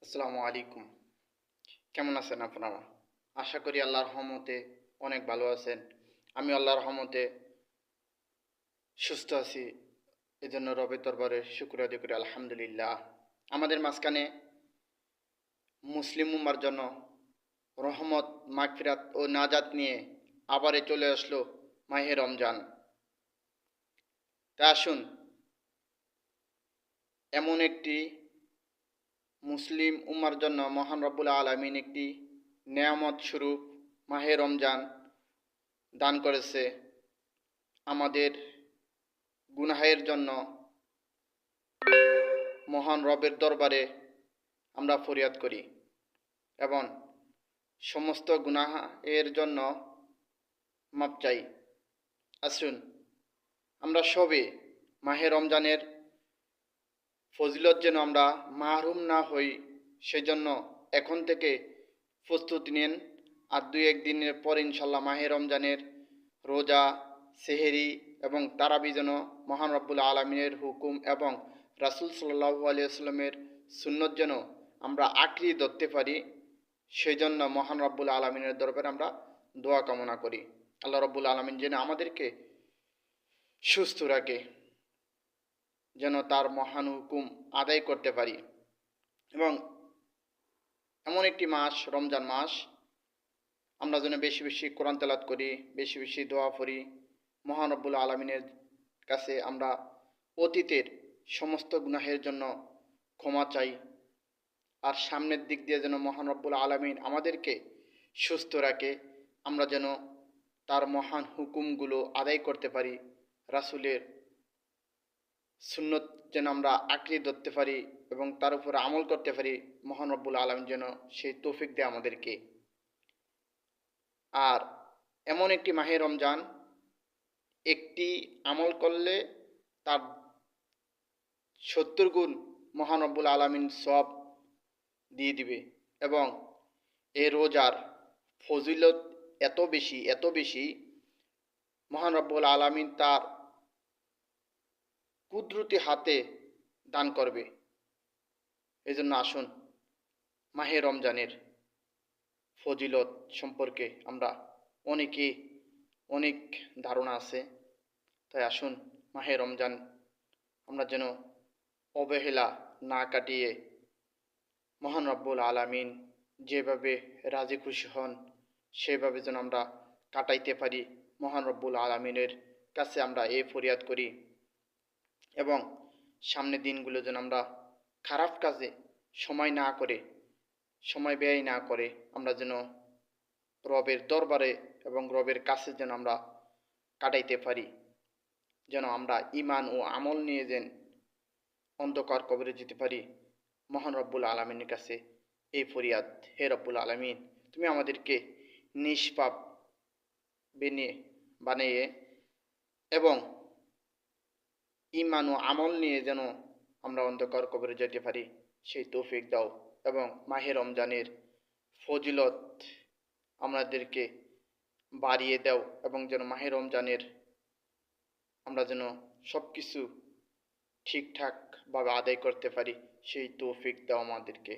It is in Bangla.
আসসালামু আলাইকুম। কেমন আছেন আপনারা? আশা করি আল্লাহর রহমতে অনেক ভালো আছেন। আমি আল্লাহর রহমতে সুস্থ আছি। এজন্য রবের দরবারে শুকরিয়া আদায় করি আলহামদুলিল্লাহ। আমাদের মাঝখানে মুসলিম উম্মার জন্য রহমত, মাগফিরাত ও নাজাত নিয়ে আবারে চলে আসলো মাহে রমজান। তাই আসুন এমন একটি মুসলিম উম্মার জন্য মহান রব্বুল আলামিন একটি নেয়ামত স্বরূপ মাহে রমজান দান করেছে। আমাদের গুনাহের জন্য মহান রবের দরবারে আমরা ফরিয়াদ করি এবং সমস্ত গুনাহের জন্য মাপ চাই। আসুন আমরা সবে মাহে রমজানের ফজিলত যেন আমরা মাহরুম না হই, সেজন্য এখন থেকে প্রস্তুতি নিন। আর দুই একদিনের পর ইনশাল্লাহ মাহে রমজানের রোজা, সেহেরি এবং তারাবি যেন মহান রব্বুল আলমিনের হুকুম এবং রাসূল সাল্লাল্লাহু আলাইহি ওয়াসাল্লামের সুন্নত যেন আমরা আঁকড়িয়ে ধরতে পারি, সেই জন্য মহান রব্বুল আলমিনের দরবারে আমরা দোয়া কামনা করি। আল্লাহ রব্বুল আলমিন যেন আমাদেরকে সুস্থ রাখে, যেন তার মহান হুকুম আদায় করতে পারি। এবং এমন একটি মাস রমজান মাস, আমরা যেন বেশি বেশি কোরআন তেলাওয়াত করি, বেশি বেশি দোয়া পড়ি, মহান রব্বুল আলমিনের কাছে আমরা অতীতের সমস্ত গুনাহের জন্য ক্ষমা চাই। আর সামনের দিক দিয়ে যেন মহান রব্বুল আলমিন আমাদেরকে সুস্থ রাখে, আমরা যেন তার মহান হুকুমগুলো আদায় করতে পারি, রাসূলের সুন্নত যেন আমরা আঁকড়ে ধরতে পারি এবং তার উপর আমল করতে পারি। মহান রব্বুল আলমিন যেন সেই তৌফিক দেয় আমাদেরকে। আর এমন একটি মাহে রমজান, একটি আমল করলে তার 70 গুণ মহান রব্বুল আলমিন সওয়াব দিয়ে দিবে। এবং এই রোজার ফজিলত এত বেশি মহান রব্বুল আলমিন তার কুদরতি হাতে দান করবে। এই জন্য আসুন মাহে রমজানের ফজিলত সম্পর্কে আমরা অনেক ধারণা আছে। তাই আসুন মাহে রমজান আমরা যেন অবহেলা না কাটিয়ে মহান রব্বুল আলামিন যেভাবে রাজি খুশি হন সেভাবে যেন আমরা কাটাইতে পারি। মহান রব্বুল আলামিনের কাছে আমরা এই ফরিয়াদ করি এবং সামনের দিনগুলো যেন আমরা খারাপ কাজে সময় ব্যয় না করে আমরা যেন রবের দরবারে এবং রবের কাছে যেন আমরা কাটাইতে পারি, যেন আমরা ঈমান ও আমল নিয়ে যেন অন্ধকার কবরে যেতে পারি। মহান রব্বুল আলামিনের কাছে এই ফরিয়াদ, হে রব্বুল আলামিন, তুমি আমাদেরকে নিষ্পাপ বানিয়ে এবং ঈমান ও আমল নিয়ে যেন আমরা অন্ধকার কবরে যেতে পারি, সেই তৌফিক দাও। এবং মাহে রমজানের ফজিলত আমাদেরকে বাড়িয়ে দাও এবং যেন মাহে রমজানের আমরা যেন সব কিছু ঠিকঠাকভাবে আদায় করতে পারি, সেই তৌফিক দাও আমাদেরকে।